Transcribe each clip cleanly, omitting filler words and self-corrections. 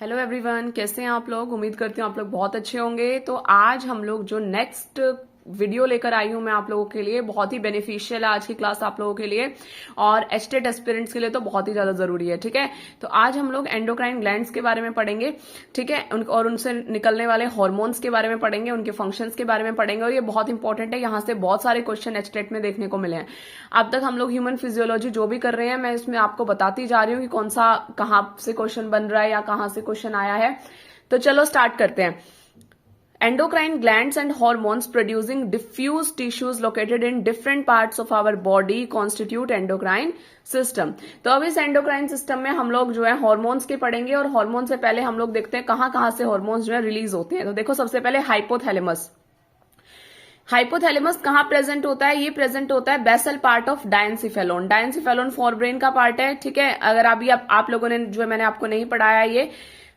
Hello everyone, कैसे हैं आप लोग। उम्मीद करती हूँ आप लोग बहुत अच्छे होंगे। तो आज हम लोग जो नेक्स्ट वीडियो लेकर आई हूं मैं आप लोगों के लिए, बहुत ही बेनिफिशियल है आज की क्लास आप लोगों के लिए और एचटेट एस्पिरेंट्स के लिए तो बहुत ही ज्यादा जरूरी है। ठीक है, तो आज हम लोग एंडोक्राइन ग्लैंड्स के बारे में पढ़ेंगे। ठीक है, और उनसे निकलने वाले हार्मोन्स के बारे में पढ़ेंगे, उनके फंक्शंस के बारे में पढ़ेंगे और ये बहुत इंपॉर्टेंट है। यहाँ से बहुत सारे क्वेश्चन एचटेट में देखने को मिले हैं। अब तक हम लोग ह्यूमन फिजियोलॉजी जो भी कर रहे हैं मैं इसमें आपको बताती जा रही हूँ कि कौन सा कहाँ से क्वेश्चन बन रहा है या कहाँ से क्वेश्चन आया है। तो चलो स्टार्ट करते हैं। Endocrine glands and hormones producing diffuse tissues located in different parts of our body constitute endocrine system। तो अब इस endocrine system में हम लोग जो है हॉर्मोन्स के पढ़ेंगे और हॉर्मोन से पहले हम लोग देखते हैं कहाँ कहाँ से हॉर्मोन्स जो है रिलीज होते हैं। तो देखो सबसे पहले हाइपोथैलेमस। हाइपोथैलेमस कहाँ प्रेजेंट होता है? ये प्रेजेंट होता है बेसल पार्ट ऑफ डायंसिफेलोन। डायंसिफेलोन फोरब्रेन का पार्ट है। ठीक है, अगर अभी आप लोगों ने जो है मैंने आपको नहीं पढ़ाया ये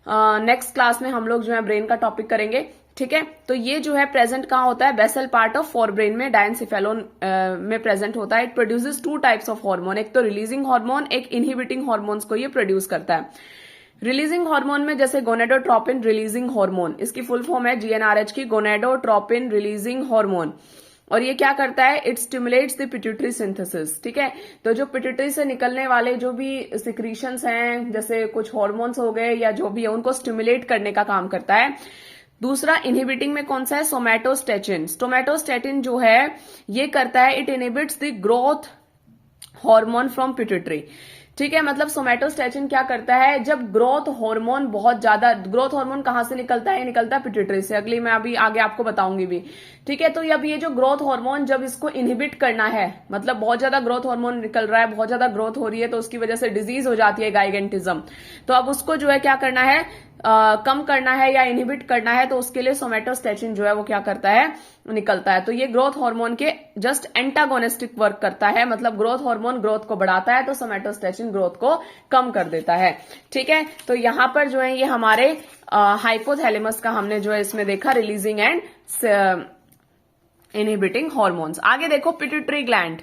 नेक्स्ट क्लास में हम लोग जो है ब्रेन का टॉपिक करेंगे। ठीक है, तो ये जो है प्रेजेंट कहाँ होता है? बेसल पार्ट ऑफ फोरब्रेन में डायंसिफेलोन में प्रेजेंट होता है। It produces two types of hormone, एक तो रिलीजिंग हार्मोन, एक इनहिबिटिंग हार्मोन्स को ये प्रोड्यूस करता है। रिलीजिंग हार्मोन में जैसे गोनेडोट्रोपिन रिलीजिंग हार्मोन, इसकी फुल फॉर्म है जीएनआरएच की, गोनेडोट्रोपिन रिलीजिंग हार्मोन। और ये क्या करता है? It stimulates the pituitary synthesis. ठीक है, तो जो पिट्यूटरी से निकलने वाले जो भी सिक्रीशंस हैं, जैसे कुछ हार्मोन्स हो गए या जो भी है, उनको स्टिमुलेट करने का काम करता है। दूसरा इनहिबिटिंग में कौन सा है? सोमैटोस्टेटिन। सोमैटोस्टेटिन जो है ये करता है, it inhibits the growth hormone from pituitary. ठीक है, मतलब सोमैटोस्टेटिन क्या करता है? जब ग्रोथ हार्मोन बहुत ज्यादा, ग्रोथ हार्मोन कहां से निकलता है? निकलता है पिट्यूटरी से। अगली मैं अभी आगे आपको बताऊंगी भी। ठीक है, तो अब ये जो ग्रोथ हार्मोन जब इसको इनहिबिट करना है, मतलब बहुत ज्यादा ग्रोथ हार्मोन निकल रहा है, बहुत ज्यादा ग्रोथ हो रही है, तो उसकी वजह से डिजीज हो जाती है गाइगेंटिज्म। तो अब उसको जो है क्या करना है? कम करना है या इनहिबिट करना है, तो उसके लिए सोमैटोस्टेटिन जो है वो क्या करता है? निकलता है। तो ये ग्रोथ हार्मोन के जस्ट एंटागोनिस्टिक वर्क करता है, मतलब ग्रोथ हार्मोन ग्रोथ को बढ़ाता है तो सोमैटोस्टेटिन ग्रोथ को कम कर देता है। ठीक है, तो यहां पर जो है ये हमारे हाइपोथैलेमस का हमने जो है इसमें देखा रिलीजिंग एंड इनहिबिटिंग हार्मोन्स। आगे देखो पिट्यूटरी ग्लैंड।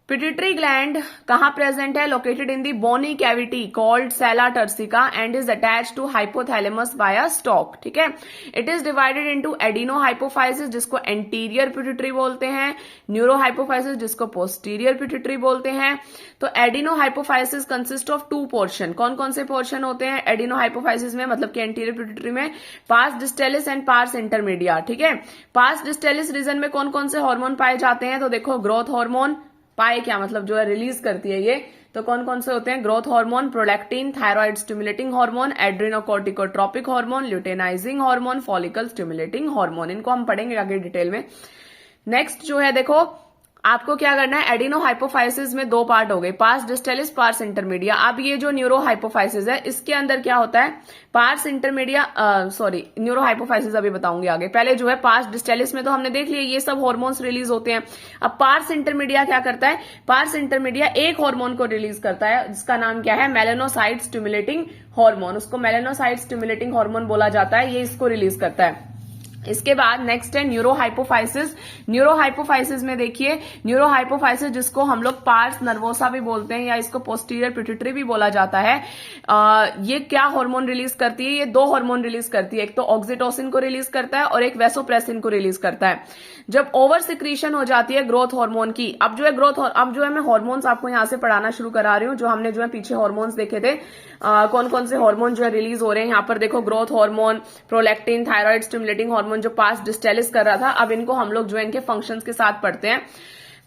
पिट्यूटरी ग्लैंड कहां प्रेजेंट है? Located in the bony cavity called sella turcica and is attached to hypothalamus by a stalk. ठीक है, it is divided into adeno hypophysis जिसको anterior pituitary बोलते हैं, neuro hypophysis जिसको posterior pituitary बोलते हैं। तो adeno hypophysis consist of two portion. कौन कौन से पोर्शन होते हैं एडिनो हाइपोफाइसिस में, मतलब कि एंटीरियर पिट्यूटरी में? Pars distalis and pars intermedia. ठीक है, पार्स डिस्टेलिस रीजन में कौन कौन से हार्मोन पाए जाते हैं? तो देखो ग्रोथ हार्मोन पाए क्या मतलब जो है रिलीज करती है ये, तो कौन कौन से होते हैं? Growth hormone, prolactin, thyroid stimulating hormone, adrenocorticotropic hormone, luteinising hormone, follicle stimulating hormone. इनको हम पढ़ेंगे आगे डिटेल में। नेक्स्ट जो है देखो आपको क्या करना है, एडिनो हाइपोफाइसिस में दो पार्ट हो गए, पार्स डिस्टेलिस पार्स इंटरमीडिया। अब ये जो न्यूरो हाइपोफाइसिस है इसके अंदर क्या होता है? पार्स इंटरमीडिया न्यूरो हाइपोफाइसिस अभी बताऊंगी आगे। पहले जो है पार्स डिस्टेलिस में तो हमने देख लिया ये सब हार्मोन्स रिलीज होते हैं। अब पार्स इंटरमीडिया क्या करता है? पार्स इंटरमीडिया एक हार्मोन को रिलीज करता है जिसका नाम क्या है? Melanocyte stimulating hormone. उसको मेलेनोसाइट स्टिमुलेटिंग हार्मोन बोला जाता है, ये इसको रिलीज करता है। इसके बाद नेक्स्ट है न्यूरो हाइपोफाइसिस। न्यूरो हाइपोफाइसिस में देखिए, न्यूरो हाइपोफाइसिस जिसको हम लोग पार्स नर्वोसा भी बोलते हैं या इसको पोस्टीरियर पिट्यूटरी भी बोला जाता है, ये क्या हार्मोन रिलीज करती है? ये दो हार्मोन रिलीज करती है, एक तो ऑक्सीटोसिन को रिलीज करता है और एक वेसोप्रेसिन को रिलीज करता है। जब ओवर सिक्रीशन हो जाती है ग्रोथ हार्मोन की, अब जो है मैं हार्मोन्स आपको यहां से पढ़ाना शुरू करा रही हूँ, जो हमने जो है पीछे हार्मोन्स देखे थे, कौन कौन से हार्मोन जो है रिलीज हो रहे हैं। यहाँ पर देखो growth hormone, prolactin, thyroid stimulating hormone जो पास डिस्टेलिस कर रहा था, अब इनको हम लोग जो है इनके फंक्शंस के साथ पढ़ते हैं।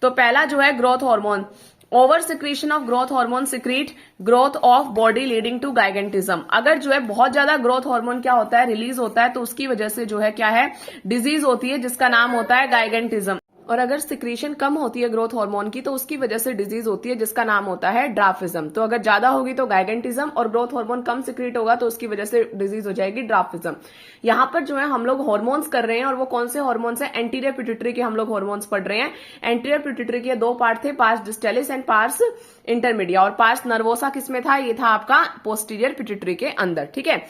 तो पहला जो है growth hormone, over secretion of growth hormone secrete growth of body leading to gigantism. अगर जो है बहुत ज्यादा ग्रोथ हार्मोन क्या होता है? रिलीज होता है, तो उसकी वजह से जो है क्या है? डिजीज होती है जिसका नाम होता है गाइगेंटिज्म। और अगर सिक्रीशन कम होती है ग्रोथ हार्मोन की तो उसकी वजह से डिजीज होती है जिसका नाम होता है ड्राफिज्म। तो अगर ज्यादा होगी तो गाइगेंटिज्म और ग्रोथ हार्मोन कम सिक्रीट होगा तो उसकी वजह से डिजीज हो जाएगी ड्राफिज्म। यहाँ पर जो है हम लोग हार्मोन्स कर रहे हैं और वो कौन से हार्मोन्स हैं? एंटीरियर पिट्यूटरी के हम लोग हार्मोन्स पढ़ रहे हैं। एंटीरियर पिट्यूटरी के दो पार्ट थे, pars distalis and pars intermedia, और पार्स नर्वोसा किसमें था? ये था आपका पोस्टीरियर पिट्यूटरी के अंदर। ठीक है,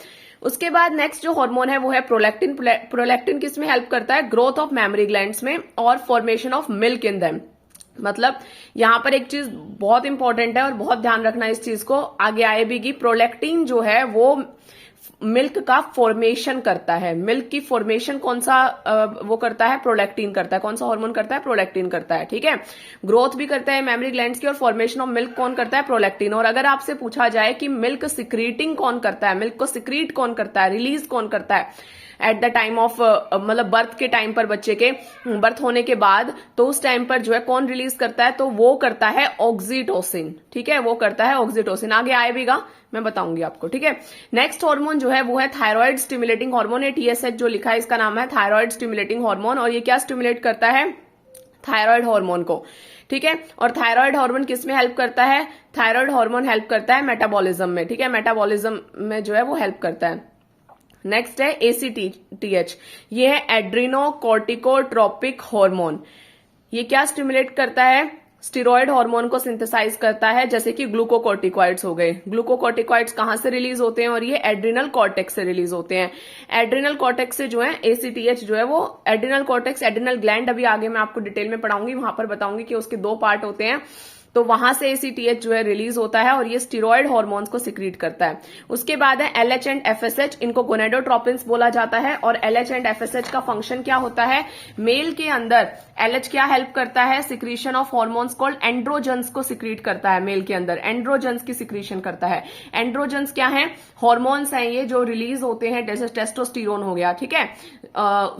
उसके बाद नेक्स्ट जो हार्मोन है वो है प्रोलैक्टिन। प्रोलैक्टिन किस में हेल्प करता है? ग्रोथ ऑफ मेमोरी ग्लैंड्स में और formation of milk in them. मतलब यहां पर एक चीज बहुत इंपॉर्टेंट है और बहुत ध्यान रखना इस चीज को, आगे आए भी कि प्रोलैक्टिन जो है वो मिल्क का फॉर्मेशन करता है। मिल्क की फॉर्मेशन कौन सा वो करता है, प्रोलैक्टिन करता है। कौन सा हार्मोन करता है, प्रोलैक्टिन करता है, ठीक है। ग्रोथ भी करता है मेमरी ग्लैंड्स की, और फॉर्मेशन ऑफ मिल्क कौन करता है, प्रोलैक्टिन। और अगर आपसे पूछा जाए कि मिल्क सिक्रीटिंग कौन करता है, मिल्क को सिक्रीट कौन करता है, रिलीज कौन करता है एट द टाइम ऑफ मतलब बर्थ के टाइम पर, बच्चे के बर्थ होने के बाद, तो उस टाइम पर जो है कौन रिलीज करता है, तो वो करता है ऑक्सीटोसिन, ठीक है, वो करता है ऑक्सीटोसिन। आगे आएगा, मैं बताऊंगी आपको, ठीक है। नेक्स्ट हार्मोन जो है वो है थायराइड स्टिमुलेटिंग हार्मोन। ये TSH जो लिखा है इसका नाम है थायराइड स्टिमुलेटिंग हार्मोन, और ये क्या स्टिमुलेट करता है, थायराइड हार्मोन को, ठीक है। और थायराइड हार्मोन किस में हेल्प करता है, थायराइड हार्मोन हेल्प करता है मेटाबॉलिज्म में, ठीक है, मेटाबॉलिज्म में जो है वो हेल्प करता है। नेक्स्ट है ACTH, ये है एड्रीनोकॉर्टिकोट्रोपिक हार्मोन। ये क्या स्टिमुलेट करता है, स्टेरॉयड हार्मोन को सिंथेसाइज करता है, जैसे कि ग्लूकोकॉर्टिकॉइड्स हो गए। ग्लूकोकॉर्टिकॉइड्स कहां से रिलीज होते हैं, और ये एड्रिनल कॉर्टेक्स से रिलीज होते हैं। एड्रिनल कॉर्टेक्स से जो है ACTH जो है वो एड्रिनल कॉर्टेक्स, एड्रिनल ग्लैंड अभी आगे मैं आपको डिटेल में पढ़ाऊंगी, वहां पर बताऊंगी कि उसके 2 पार्ट होते हैं। तो वहां से ACTH जो है रिलीज होता है, और ये स्टीरॉयड हार्मोन्स को सिक्रीट करता है। उसके बाद है LH एंड FSH, इनको गोनेडोट्रोपिन्स बोला जाता है। और LH एंड FSH का फंक्शन क्या होता है, मेल के अंदर LH क्या हेल्प करता है, secretion of hormones called androgens को सिक्रीट करता है। मेल के अंदर एंड्रोजन्स की सिक्रीशन करता है। एंड्रोजन्स क्या है, हार्मोन्स हैं ये जो रिलीज होते हैं, जैसे टेस्टोस्टेरोन हो गया, ठीक है।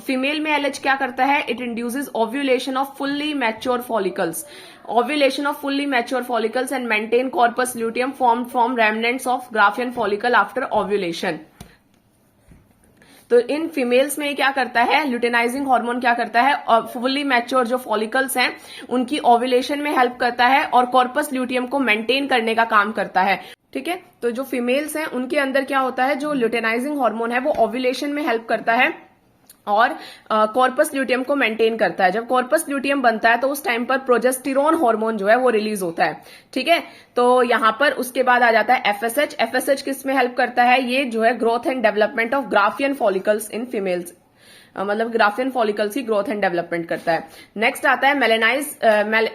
फीमेल में LH क्या करता है, it induces ovulation off fully mature follicles, ovulation of fully mature follicles and maintain corpus luteum formed from remnants of Graafian follicle after ovulation। तो इन फीमेल्स में क्या करता है, ल्यूटेनाइजिंग हार्मोन क्या करता है, और फुल्ली मैच्योर जो फॉलिकल्स हैं उनकी ओव्यूलेशन में हेल्प करता है, और कॉर्पस ल्यूटियम को मेंटेन करने का काम करता है, ठीक है। तो जो फीमेल्स हैं उनके अंदर क्या होता है, जो ल्यूटेनाइजिंग हार्मोन है वो ओव्यूलेशन में हेल्प करता है और कॉर्पस ल्यूटियम को मेंटेन करता है। जब कॉर्पस ल्यूटियम बनता है तो उस टाइम पर प्रोजेस्टेरोन हार्मोन जो है वो रिलीज होता है, ठीक है। तो यहां पर उसके बाद आ जाता है FSH। FSH किस में हेल्प करता है, ये जो है growth and development of Graafian follicles in females, मतलब ग्राफियन फॉलिकल्स की ग्रोथ एंड डेवलपमेंट करता है। नेक्स्ट आता है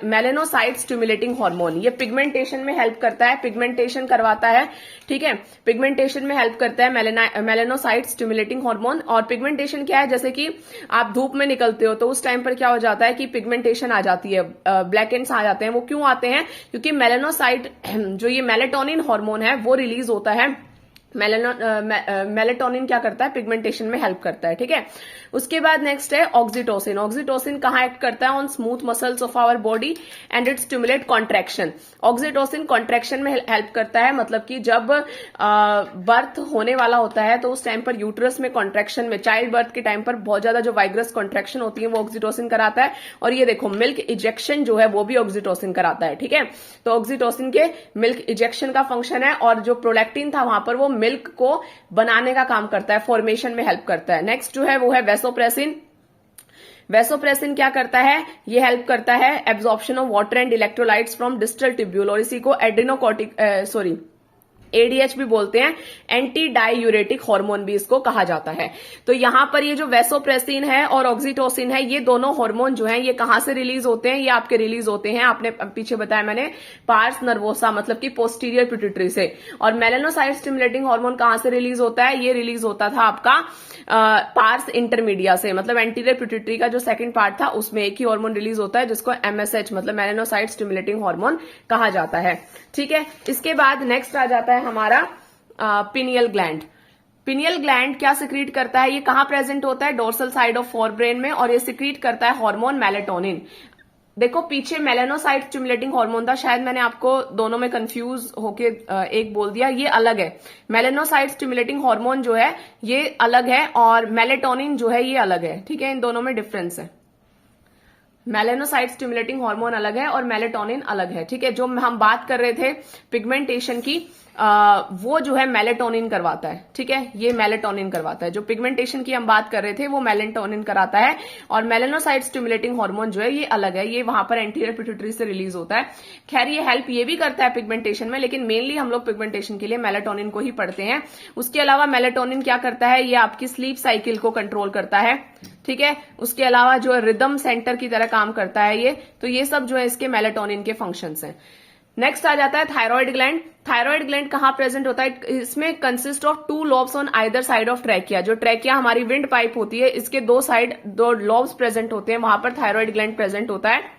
मेलेनोसाइट स्टिमुलेटिंग हार्मोन। ये पिगमेंटेशन में हेल्प करता है, पिगमेंटेशन करवाता है, ठीक है। पिगमेंटेशन में हेल्प करता है मेलेनोसाइट स्टिमुलेटिंग हार्मोन। और पिगमेंटेशन क्या है, जैसे कि आप धूप में निकलते हो तो उस टाइम पर क्या हो जाता है कि पिगमेंटेशन आ जाती है, ब्लैक एंड्स आ जाते हैं। वो क्यों आते हैं, क्योंकि मेलेनोसाइट जो ये मेलेटोनिन हार्मोन है वो रिलीज होता है। मेलेटोनिन क्या करता है, पिगमेंटेशन में हेल्प करता है, ठीक है। उसके बाद नेक्स्ट है ऑक्सीटोसिन। ऑक्सीटोसिन कहाँ एक्ट करता है, on smooth muscles of our body and it stimulate contraction. Oxytocin contraction में हेल्प करता है, मतलब कि जब बर्थ होने वाला होता है तो उस टाइम पर यूट्रस में कॉन्ट्रैक्शन में, चाइल्ड बर्थ के टाइम पर बहुत ज्यादा जो वाइग्रस कॉन्ट्रैक्शन होती है वो ऑक्सीटोसिन कराता है। और ये देखो मिल्क इजेक्शन जो है वो भी ऑक्सीटोसिन कराता है, ठीक है। तो ऑक्सीटोसिन के मिल्क इजेक्शन का फंक्शन है, और जो प्रोलैक्टिन था वहां पर वो मिल्क को बनाने का काम करता है, फॉर्मेशन में हेल्प करता है। नेक्स्ट जो है वो है वैसोप्रेसिन। वैसोप्रेसिन क्या करता है, ये हेल्प करता है absorption of water and electrolytes from distal tubule, और इसी को ADH भी बोलते हैं, एंटी डायूरेटिक हार्मोन भी इसको कहा जाता है। तो यहां पर ये जो वैसोप्रेसिन है और ऑक्सीटोसिन है, ये दोनों हार्मोन जो हैं ये कहां से रिलीज होते हैं, ये आपके रिलीज होते हैं, आपने पीछे बताया मैंने, पार्स नर्वोसा मतलब कि पोस्टीरियर पिट्यूटरी से। और मेलेनोसाइट स्टिमुलेटिंग हार्मोन कहां से रिलीज होता है, ये रिलीज होता था आपका पार्स इंटरमीडिया से, मतलब एंटीरियर पिट्यूटरी का जो सेकंड पार्ट था उसमें एक ही हार्मोन रिलीज होता है जिसको MSH मतलब मेलेनोसाइट स्टिमुलेटिंग हार्मोन कहा जाता है, ठीक है। इसके बाद नेक्स्ट आ जाता है हमारा पिनियल ग्लैंड। पिनियल ग्लैंड क्या सिक्रीट करता है, ये कहां प्रेजेंट होता है, डोर्सल साइड ऑफ फोरब्रेन में, और ये सिक्रीट करता है हार्मोन मेलेटोनिन। देखो पीछे मेलेनोसाइट स्टिमुलेटिंग हार्मोन था, शायद मैंने आपको दोनों में कंफ्यूज होके एक बोल दिया, ये अलग है। मेलेनोसाइट स्टिमुलेटिंग हार्मोन जो है ये अलग है, और मेलेटोनिन जो है ये अलग है, ठीक है। इन दोनों में डिफरेंस है, मेलेनोसाइट स्टिमुलेटिंग हार्मोन अलग है और मेलेटोनिन अलग है, ठीक है। जो हम बात कर रहे थे पिगमेंटेशन की, वो जो है मेलेटोनिन करवाता है, ठीक है, ये मेलेटोनिन करवाता है। जो पिगमेंटेशन की हम बात कर रहे थे वो मेलेटोनिन कराता है, और मेलेनोसाइट स्टिमुलेटिंग हार्मोन जो है ये अलग है, ये वहां पर एंटीरियर पिट्यूटरी से रिलीज होता है। खैर ये हेल्प ये भी करता है पिगमेंटेशन में, लेकिन मेनली हम लोग पिगमेंटेशन के लिए मेलेटोनिन को ही पढ़ते हैं। उसके अलावा मेलेटोनिन क्या करता है, ये आपकी स्लीप साइकिल को कंट्रोल करता है, ठीक है। उसके अलावा जो रिदम सेंटर की तरह काम करता है ये, तो ये सब जो है इसके मेलेटोनिन के फंक्शंस हैं। नेक्स्ट आ जाता है थायराइड ग्लैंड। थायराइड ग्लैंड कहाँ प्रेजेंट होता है? इसमें consist of 2 lobes on either side of trachea. जो ट्रैकिया हमारी विंड पाइप होती है, इसके 2 साइड 2 लॉब्स प्रेजेंट होते हैं, वहां पर थायराइड ग्लैंड प्रेजेंट होता है।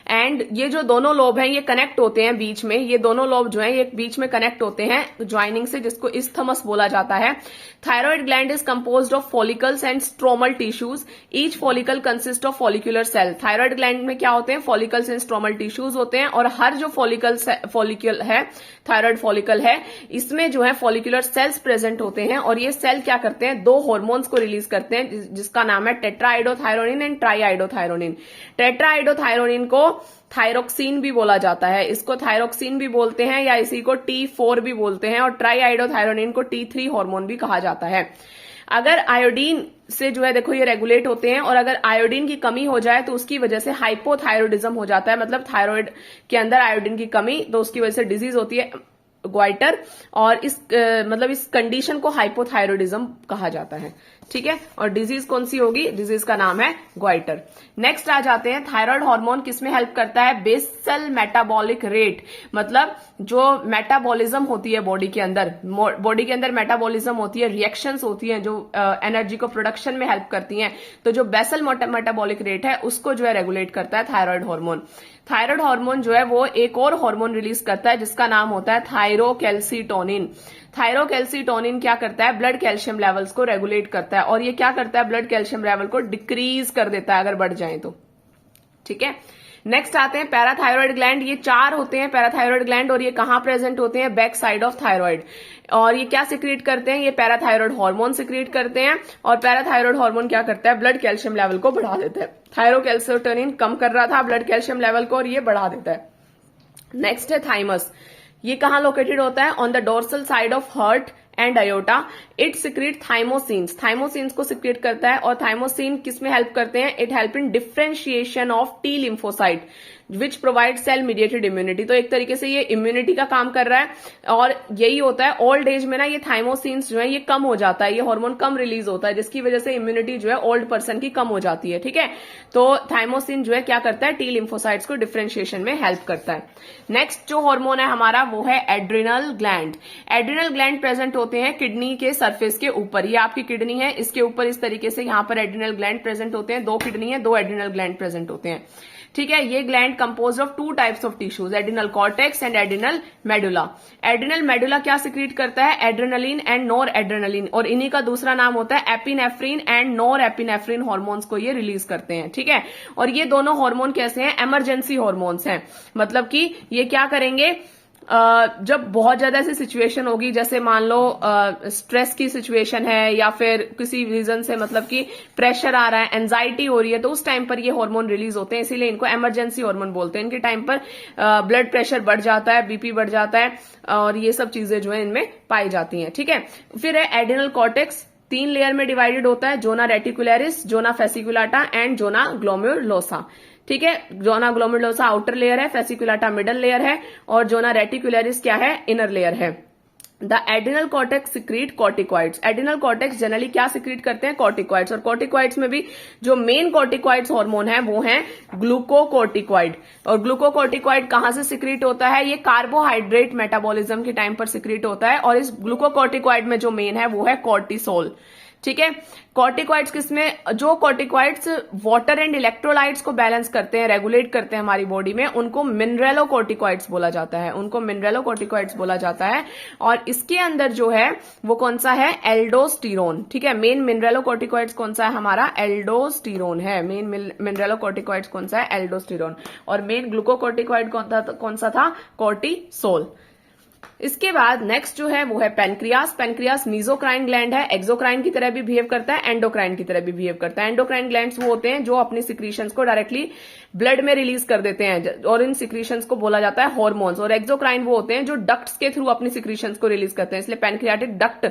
एंड ये जो दोनों लोब हैं ये कनेक्ट होते हैं बीच में, ये दोनों लोब जो हैं ये बीच में कनेक्ट होते हैं ज्वाइनिंग से, जिसको इस्थमस बोला जाता है। Thyroid gland is composed of follicles and stromal tissues. Each follicle consist of follicular cell. Thyroid gland में क्या होते हैं? फॉलिकल्स एंड स्ट्रोमल टिश्यूज होते हैं, और हर जो फॉलिकल है, थायराइड फॉलिकल है, इसमें जो है फॉलिकुलर सेल्स प्रेजेंट होते हैं, और ये सेल क्या करते हैं? 2 हार्मोन्स को रिलीज करते हैं, जिसका नाम है टेट्राआइडोथायरोनिन एंड ट्राईआइडोथायरोनिन। टेट्राआइडोथायरोनिन को थायरोक्सिन भी बोला जाता है, इसको थायरोक्सिन भी बोलते हैं, या इसी को T4 भी बोलते हैं, और ट्राईआइडोथायरोनिन को T3 हार्मोन भी कहा जाता है। अगर आयोडीन से जो है देखो ये रेगुलेट होते हैं, और अगर आयोडीन की कमी हो जाए तो उसकी वजह से हाइपोथायरोडिज्म हो जाता है, मतलब थायराइड के अंदर आयोडीन की कमी, तो उसकी वजह से डिजीज होती है ग्वाइटर, और इस मतलब इस कंडीशन को हाइपोथायरोडिज्म कहा जाता है। ठीक है, और डिजीज कौन सी होगी? डिजीज का नाम है ग्वाइटर। नेक्स्ट आ जाते हैं, थायराइड हार्मोन किसमें हेल्प करता है? बेसल मेटाबॉलिक रेट, मतलब जो मेटाबॉलिज्म होती है बॉडी के अंदर, बॉडी के अंदर मेटाबॉलिज्म होती है, रिएक्शंस होती हैं जो एनर्जी को प्रोडक्शन में हेल्प करती हैं, तो जो बेसल मेटाबॉलिक रेट है उसको जो है रेगुलेट करता है थायराइड हार्मोन। थायराइड हार्मोन जो है वो एक और हार्मोन रिलीज करता है जिसका नाम होता है थायरोकैल्सिटोनिन। थायरोकैल्सिटोनिन क्या करता है? ब्लड कैल्शियम लेवल्स को रेगुलेट करता है, और ये क्या करता है? ब्लड कैल्शियम लेवल को डिक्रीज कर देता है अगर बढ़ जाए तो। ठीक है, नेक्स्ट आते हैं पैराथायरॉयड ग्लैंड। ये 4 होते हैं पैराथायरॉयड ग्लैंड, और ये कहां प्रेजेंट होते हैं? Back side of thyroid. और ये क्या सिक्रीट करते हैं? ये पैराथायरॉयड हार्मोन सिक्रीट करते हैं, और पैराथायरॉयड हार्मोन क्या करता है? ब्लड कैल्शियम लेवल को बढ़ा देता है। थायरोकैल्सिटोनिन कम कर रहा था ब्लड कैल्शियम लेवल को, और ये बढ़ा देता है। नेक्स्ट है थाइमस। ये कहां लोकेटेड होता है? On the dorsal side of heart and aorta. It secrete thymosins, thymosins को सिक्रीट करता है, और थाइमोसिन किसमें हेल्प करते हैं? It help in differentiation of T lymphocyte which provide cell mediated immunity. तो एक तरीके से ये इम्यूनिटी का काम कर रहा है, और यही होता है ओल्ड एज में ना, ये थाइमोसिन्स जो है ये कम हो जाता है, ये हार्मोन कम रिलीज होता है, जिसकी वजह से इम्यूनिटी जो है ओल्ड पर्सन की कम हो जाती है। ठीक है, तो थाइमोसिन जो है क्या करता है? टी लिम्फोसाइट्स को डिफरेंशिएशन में हेल्प करता है। नेक्स्ट जो हार्मोन है हमारा वो है adrenal gland. Adrenal gland present होते हैं किडनी के सरफेस के ऊपर। ये आपकी किडनी है, इसके ऊपर इस तरीके से यहाँ पर एड्रिनल ग्लैंड प्रेजेंट होते हैं। 2 किडनी है, 2 एड्रिनल ग्लैंड प्रेजेंट होते हैं। ठीक है, ये gland compose of 2 types of tissues, adrenal cortex and adrenal medulla. Adrenal medulla क्या सिक्रीट करता है? एड्रेनलिन एंड नोर एड्रेनलिन, और इन्हीं का दूसरा नाम होता है epinephrine and NOR epinephrine hormones को ये रिलीज करते हैं। ठीक है, और ये दोनों हार्मोन कैसे हैं? इमरजेंसी हार्मोन्स हैं, मतलब कि ये क्या करेंगे? जब बहुत ज्यादा ऐसी सिचुएशन होगी, जैसे मान लो स्ट्रेस की सिचुएशन है, या फिर किसी रीजन से मतलब कि प्रेशर आ रहा है, एंजाइटी हो रही है, तो उस टाइम पर ये हार्मोन रिलीज होते हैं, इसीलिए इनको इमरजेंसी हार्मोन बोलते हैं। इनके टाइम पर ब्लड प्रेशर बढ़ जाता है, बीपी बढ़ जाता है, और ये सब चीजें जो है इनमें पाई जाती हैं। ठीक है, फिर है एड्रिनल कॉर्टेक्स। 3 लेयर में डिवाइडेड होता है, zona reticularis, zona fasciculata and zona glomerulosa. ठीक है, जोना ग्लोमेरुलोसा आउटर लेयर है, फेसिकुलाटा मिडल लेयर है, और जोना रेटिकुलरिस क्या है? इनर लेयर है। The adrenal cortex secrete corticoids. Adrenal cortex generally क्या सिक्रीट करते हैं? कॉर्टिकॉइड्स, और कॉर्टिकॉइड्स में भी जो मेन कॉर्टिकॉइड्स हार्मोन है वो है ग्लूकोकॉर्टिकॉइड। और ग्लूकोकॉर्टिकॉइड कहां से सिक्रीट होता है? ये कार्बोहाइड्रेट मेटाबॉलिज्म के टाइम पर सिक्रीट होता है, और इस ग्लूकोकॉर्टिकॉइड में जो मेन है वो है कॉर्टिसोल। ठीक है, कॉर्टिकॉइड्स किसमें? जो कॉर्टिकॉइड्स वाटर एंड इलेक्ट्रोलाइट्स को बैलेंस करते हैं, रेगुलेट करते हैं हमारी बॉडी में, उनको मिनरेलोकॉर्टिकॉइड्स बोला जाता है, उनको मिनरेलोकॉर्टिकॉइड्स बोला जाता है। और इसके अंदर जो है वो कौन सा है? एल्डोस्टीरोन। ठीक है, मेन मिनरेलोकॉर्टिकॉइड्स कौन सा है हमारा? एल्डोस्टीरोन है। मेन मिनरेलोकॉर्टिकॉइड्स कौन सा है? एल्डोस्टीरोन। और मेन ग्लूकोकॉर्टिकॉइड कौन सा था? कॉर्टिसोल। इसके बाद नेक्स्ट जो है वो है पेनक्रियास। पेनक्रियास मीजोक्राइन ग्लैंड है, एक्सोक्राइन की तरह भी बिहेव करता है, एंडोक्राइन की तरह भी बिहेव करता है। एंडोक्राइन ग्लैंड्स वो होते हैं जो अपनी सिक्रीशंस को डायरेक्टली ब्लड में रिलीज कर देते हैं, और इन सिक्रीशंस को बोला जाता है हार्मोन्स। और एक्सोक्राइन वो होते हैं जो डक्ट्स के थ्रू अपनी सिक्रीशंस को रिलीज करते हैं, इसलिए पेनक्रियाटिक डक्ट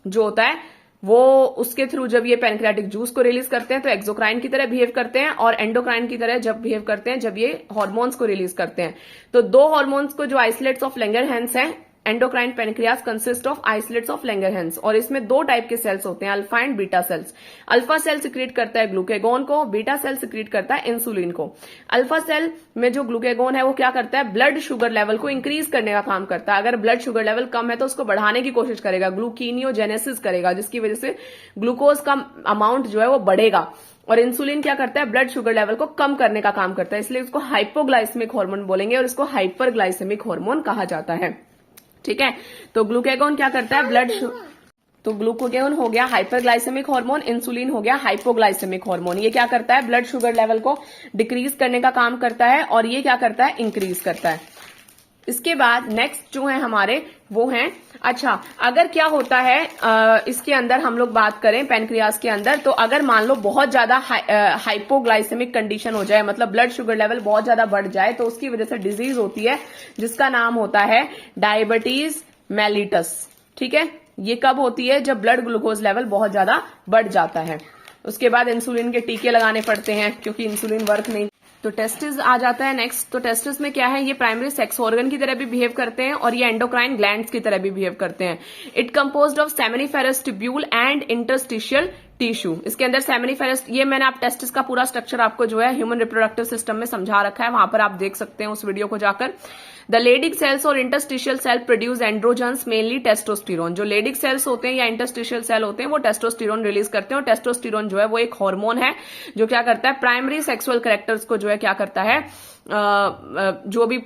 जो होता है वो उसके थ्रू जब ये पेनक्रियाटिक जूस को रिलीज करते हैं तो एक्सोक्राइन की तरह बिहेव करते हैं, और एंडोक्राइन की तरह जब बिहेव करते हैं जब ये हार्मोन्स को रिलीज करते हैं। तो 2 हार्मोन्स को जो आइसोलेट्स ऑफ लैंगरहैंस हैं endocrine pancreas consist of isolates of Langerhans, और इसमें दो टाइप के सेल्स होते हैं, alpha and beta cells. Alpha cell secrete करता है ग्लूकेगोन को, बीटा सेल सिक्रीट करता है इंसुलिन को। अल्फा सेल में जो ग्लूकेगोन है वो क्या करता है, ब्लड शुगर लेवल को इंक्रीज करने का काम करता है। अगर ब्लड शुगर लेवल कम है तो उसको बढ़ाने की कोशिश करेगा, ग्लूकीनियोजेनेसिस करेगा, जिसकी वजह से ग्लूकोज का अमाउंट जो है वो बढ़ेगा। और इंसुलिन क्या करता है, ब्लड शुगर लेवल को कम करने का काम करता है, इसलिए उसको हाइपोग्लाइसेमिक हार्मोन बोलेंगे और इसको हाइपरग्लाइसेमिक हार्मोन कहा जाता है। ठीक है, तो ग्लूकेगोन क्या करता है, तो ग्लूकोगोन हो गया हाइपरग्लाइसेमिक हार्मोन, इंसुलिन हो गया हाइपोग्लाइसेमिक हार्मोन। ये क्या करता है, ब्लड शुगर लेवल को डिक्रीज करने का काम करता है, और ये क्या करता है, इंक्रीज करता है। इसके बाद नेक्स्ट जो है हमारे वो हैं, अच्छा अगर क्या होता है इसके अंदर हम लोग बात करें पैनक्रियास के अंदर, तो अगर मान लो बहुत ज्यादा हाइपोग्लाइसेमिक कंडीशन हो जाए, मतलब ब्लड शुगर लेवल बहुत ज्यादा बढ़ जाए, तो उसकी वजह से डिजीज होती है जिसका नाम होता है डायबिटीज मेलिटस। ठीक है, ये कब होती है, जब ब्लड ग्लूकोज लेवल बहुत ज्यादा बढ़ जाता है। उसके बाद इंसुलिन के टीके लगाने पड़ते हैं क्योंकि इंसुलिन वर्क नहीं। तो टेस्टिस आ जाता है नेक्स्ट। तो टेस्टिस में क्या है, ये प्राइमरी सेक्स ऑर्गन की तरह भी बिहेव करते हैं और ये एंडोक्राइन ग्लैंड्स की तरह भी बिहेव करते हैं। It composed of seminiferous tubule and interstitial tissue. इसके अंदर सेमिनिफेरस, ये मैंने आप टेस्टिस का पूरा स्ट्रक्चर आपको जो है ह्यूमन रिप्रोडक्टिव सिस्टम में समझा रखा है, वहां पर आप देख सकते हैं उस वीडियो को जाकर। द लेडिक सेल्स और interstitial cell produce androgens, mainly testosterone. जो लेडिक सेल्स होते हैं या इंटरस्टिशियल सेल होते हैं वो टेस्टोस्टेरोन रिलीज करते हैं, और टेस्टोस्टेरोन जो है वो एक हार्मोन है जो क्या करता है, प्राइमरी सेक्सुअल कैरेक्टर्स को जो है क्या करता है, जो भी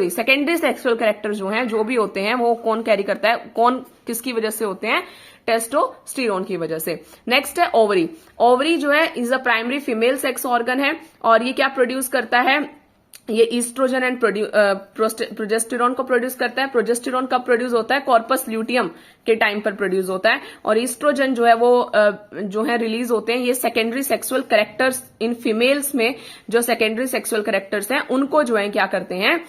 सेकेंडरी सेक्सुअल कैरेक्टर जो हैं जो भी होते हैं वो कौन कैरी करता है, कौन किसकी वजह से होते हैं, टेस्टोस्टेरोन की वजह से। नेक्स्ट है ओवरी। ओवरी जो है is a primary female sex organ है, और ये क्या प्रोड्यूस करता है, ये ईस्ट्रोजन एंड प्रोजेस्टेरोन को प्रोड्यूस करता है। प्रोजेस्टेरोन कब प्रोड्यूस होता है, कॉर्पस ल्यूटियम के टाइम पर प्रोड्यूस होता है, और ईस्ट्रोजन जो है वो जो है रिलीज होते हैं। ये secondary sexual characters in females में, जो सेकेंडरी सेक्सुअल कैरेक्टर्स हैं उनको जो है क्या करते हैं,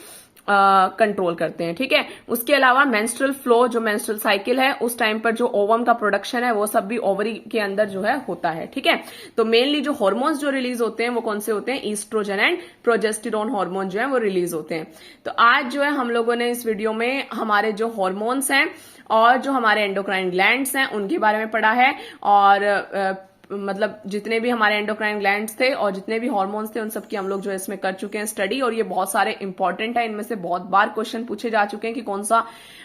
कंट्रोल करते हैं। ठीक है, उसके अलावा मेंस्ट्रुअल फ्लो, जो मेंस्ट्रुअल साइकिल है उस टाइम पर जो ओवम का प्रोडक्शन है वो सब भी ओवरी के अंदर जो है होता है। ठीक है, तो मेनली जो हार्मोन्स जो रिलीज होते हैं वो कौन से होते हैं, ईस्ट्रोजन एंड प्रोजेस्टेरोन हार्मोन जो है वो रिलीज होते हैं। तो आज जो है हम लोगों ने इस वीडियो में हमारे जो हार्मोन्स हैं और जो हमारे एंडोक्राइन ग्लैंड्स हैं उनके बारे में पढ़ा है, और मतलब जितने भी हमारे एंडोक्राइन ग्लैंड्स थे और जितने भी हार्मोन्स थे उन सब की हम लोग जो है इसमें कर चुके हैं स्टडी, और ये बहुत सारे इंपॉर्टेंट है। इनमें से बहुत बार क्वेश्चन पूछे जा चुके हैं कि कौन सा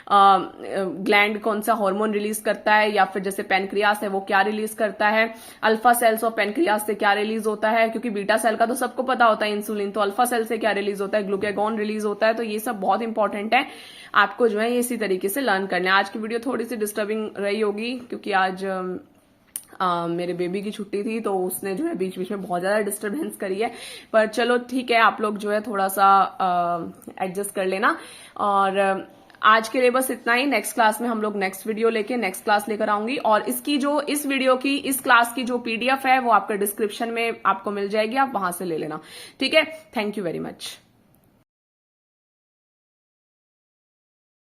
ग्लैंड कौन सा हार्मोन रिलीज करता है, या फिर जैसे पेनक्रियास है वो क्या रिलीज करता है, अल्फा सेल्स और पेनक्रियास से क्या रिलीज होता है, क्योंकि बीटा सेल का तो सबको पता होता है इंसुलिन, तो अल्फा सेल से क्या रिलीज होता है, ग्लूकेगॉन रिलीज होता है। तो ये सब बहुत इंपॉर्टेंट है, आपको जो है इसी तरीके से लर्न करना है। आज की वीडियो थोड़ी सी डिस्टर्बिंग रही होगी क्योंकि आज मेरे बेबी की छुट्टी थी, तो उसने जो है बीच बीच में बहुत ज्यादा डिस्टरबेंस करी है, पर चलो ठीक है, आप लोग जो है थोड़ा सा एडजस्ट कर लेना। और आज के लिए बस इतना ही। नेक्स्ट क्लास में हम लोग नेक्स्ट क्लास लेकर आऊंगी, और इसकी जो इस वीडियो की इस क्लास की जो पीडीएफ है वो आपके डिस्क्रिप्शन में आपको मिल जाएगी, आप वहां से ले लेना। ठीक है, थैंक यू वेरी मच।